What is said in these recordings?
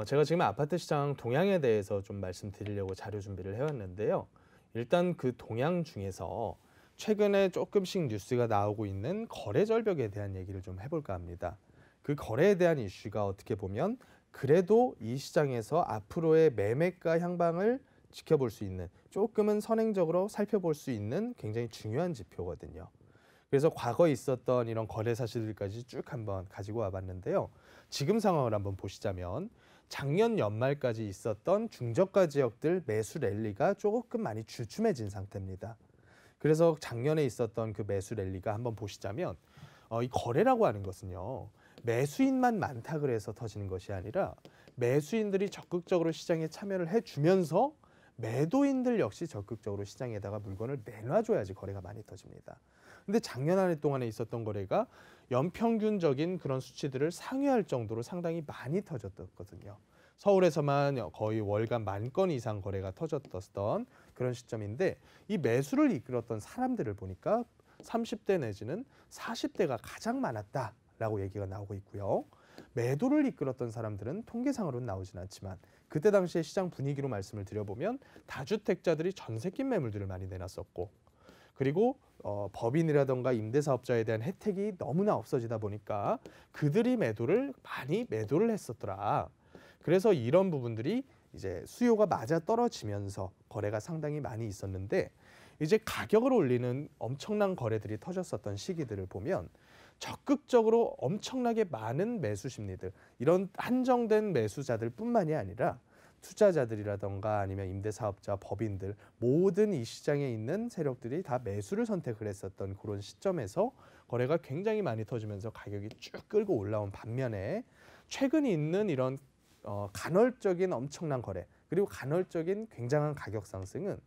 제가 지금 아파트 시장 동향에 대해서 좀 말씀드리려고 자료 준비를 해왔는데요. 일단 그 동향 중에서 최근에 조금씩 뉴스가 나오고 있는 거래 절벽에 대한 얘기를 좀 해볼까 합니다. 그 거래에 대한 이슈가 어떻게 보면 그래도 이 시장에서 앞으로의 매매가 향방을 지켜볼 수 있는, 조금은 선행적으로 살펴볼 수 있는 굉장히 중요한 지표거든요. 그래서 과거에 있었던 이런 거래 사실들까지 쭉 한번 가지고 와봤는데요. 지금 상황을 한번 보시자면 작년 연말까지 있었던 중저가 지역들 매수 랠리가 조금 많이 주춤해진 상태입니다. 그래서 작년에 있었던 그 매수 랠리가 한번 보시자면 이 거래라고 하는 것은요. 매수인만 많다 그래서 터지는 것이 아니라 매수인들이 적극적으로 시장에 참여를 해주면서 매도인들 역시 적극적으로 시장에다가 물건을 내놔줘야지 거래가 많이 터집니다. 근데 작년 한 해 동안에 있었던 거래가 연평균적인 그런 수치들을 상회할 정도로 상당히 많이 터졌거든요. 서울에서만 거의 월간 10,000건 이상 거래가 터졌던 그런 시점인데, 이 매수를 이끌었던 사람들을 보니까 30대 내지는 40대가 가장 많았다라고 얘기가 나오고 있고요. 매도를 이끌었던 사람들은 통계상으로는 나오진 않지만 그때 당시에 시장 분위기로 말씀을 드려보면 다주택자들이 전세 낀 매물들을 많이 내놨었고, 그리고 법인이라던가 임대사업자에 대한 혜택이 너무나 없어지다 보니까 그들이 많이 매도를 했었더라. 그래서 이런 부분들이 이제 수요가 맞아 떨어지면서 거래가 상당히 많이 있었는데, 이제 가격을 올리는 엄청난 거래들이 터졌었던 시기들을 보면 적극적으로 엄청나게 많은 매수 심리들, 이런 한정된 매수자들 뿐만이 아니라 투자자들이라던가 아니면 임대사업자, 법인들, 모든 이 시장에 있는 세력들이 다 매수를 선택을 했었던 그런 시점에서 거래가 굉장히 많이 터지면서 가격이 쭉 끌고 올라온 반면에, 최근에 있는 이런 간헐적인 엄청난 거래, 그리고 간헐적인 굉장한 가격 상승은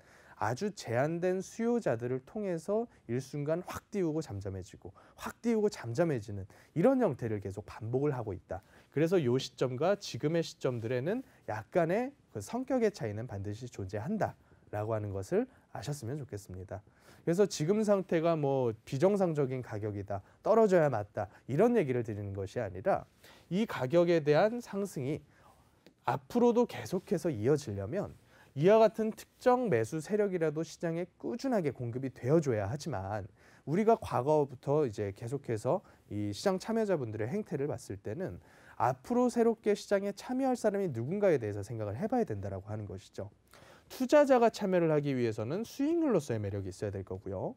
아주 제한된 수요자들을 통해서 일순간 확 띄우고 잠잠해지고 확 띄우고 잠잠해지는 이런 형태를 계속 반복을 하고 있다. 그래서 이 시점과 지금의 시점들에는 약간의 그 성격의 차이는 반드시 존재한다라고 하는 것을 아셨으면 좋겠습니다. 그래서 지금 상태가 뭐 비정상적인 가격이다, 떨어져야 맞다, 이런 얘기를 드리는 것이 아니라 이 가격에 대한 상승이 앞으로도 계속해서 이어지려면 이와 같은 특정 매수 세력이라도 시장에 꾸준하게 공급이 되어줘야 하지만, 우리가 과거부터 이제 계속해서 이 시장 참여자분들의 행태를 봤을 때는 앞으로 새롭게 시장에 참여할 사람이 누군가에 대해서 생각을 해봐야 된다라고 하는 것이죠. 투자자가 참여를 하기 위해서는 수익률로서의 매력이 있어야 될 거고요.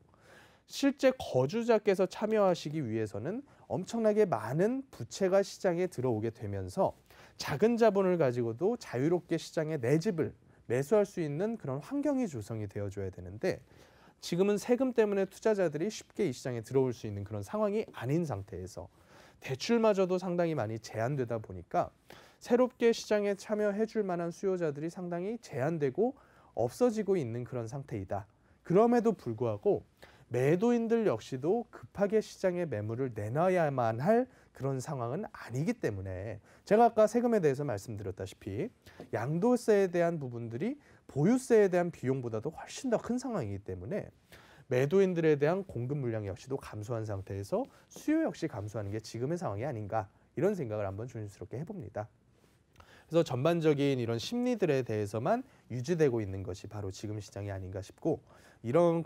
실제 거주자께서 참여하시기 위해서는 엄청나게 많은 부채가 시장에 들어오게 되면서 작은 자본을 가지고도 자유롭게 시장에 내 집을 매수할 수 있는 그런 환경이 조성이 되어줘야 되는데, 지금은 세금 때문에 투자자들이 쉽게 이 시장에 들어올 수 있는 그런 상황이 아닌 상태에서 대출마저도 상당히 많이 제한되다 보니까 새롭게 시장에 참여해 줄 만한 수요자들이 상당히 제한되고 없어지고 있는 그런 상태이다. 그럼에도 불구하고 매도인들 역시도 급하게 시장에 매물을 내놔야만 할 그런 상황은 아니기 때문에, 제가 아까 세금에 대해서 말씀드렸다시피 양도세에 대한 부분들이 보유세에 대한 비용보다도 훨씬 더 큰 상황이기 때문에 매도인들에 대한 공급 물량 역시도 감소한 상태에서 수요 역시 감소하는 게 지금의 상황이 아닌가, 이런 생각을 한번 조심스럽게 해봅니다. 그래서 전반적인 이런 심리들에 대해서만 유지되고 있는 것이 바로 지금 시장이 아닌가 싶고, 이런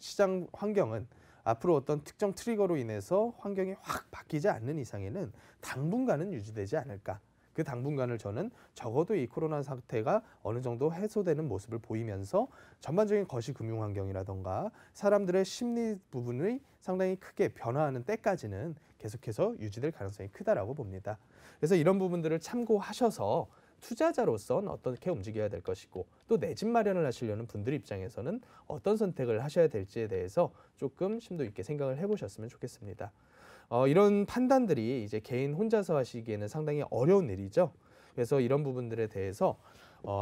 시장 환경은 앞으로 어떤 특정 트리거로 인해서 환경이 확 바뀌지 않는 이상에는 당분간은 유지되지 않을까. 그 당분간을 저는 적어도 이 코로나 사태가 어느 정도 해소되는 모습을 보이면서 전반적인 거시금융 환경이라던가 사람들의 심리 부분이 상당히 크게 변화하는 때까지는 계속해서 유지될 가능성이 크다라고 봅니다. 그래서 이런 부분들을 참고하셔서 투자자로서는 어떻게 움직여야 될 것이고, 또 내 집 마련을 하시려는 분들 입장에서는 어떤 선택을 하셔야 될지에 대해서 조금 심도 있게 생각을 해보셨으면 좋겠습니다. 이런 판단들이 이제 개인 혼자서 하시기에는 상당히 어려운 일이죠. 그래서 이런 부분들에 대해서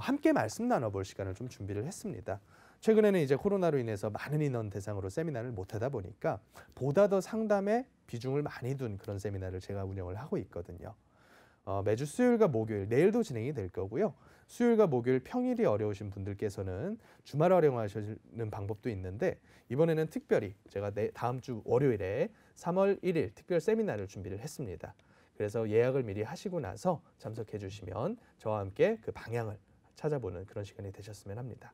함께 말씀 나눠볼 시간을 좀 준비를 했습니다. 최근에는 이제 코로나로 인해서 많은 인원 대상으로 세미나를 못하다 보니까 보다 더 상담에 비중을 많이 둔 그런 세미나를 제가 운영을 하고 있거든요. 매주 수요일과 목요일, 내일도 진행이 될 거고요. 수요일과 목요일 평일이 어려우신 분들께서는 주말 활용하시는 방법도 있는데, 이번에는 특별히 제가 다음 주 월요일에 3월 1일 특별 세미나를 준비를 했습니다. 그래서 예약을 미리 하시고 나서 참석해 주시면 저와 함께 그 방향을 찾아보는 그런 시간이 되셨으면 합니다.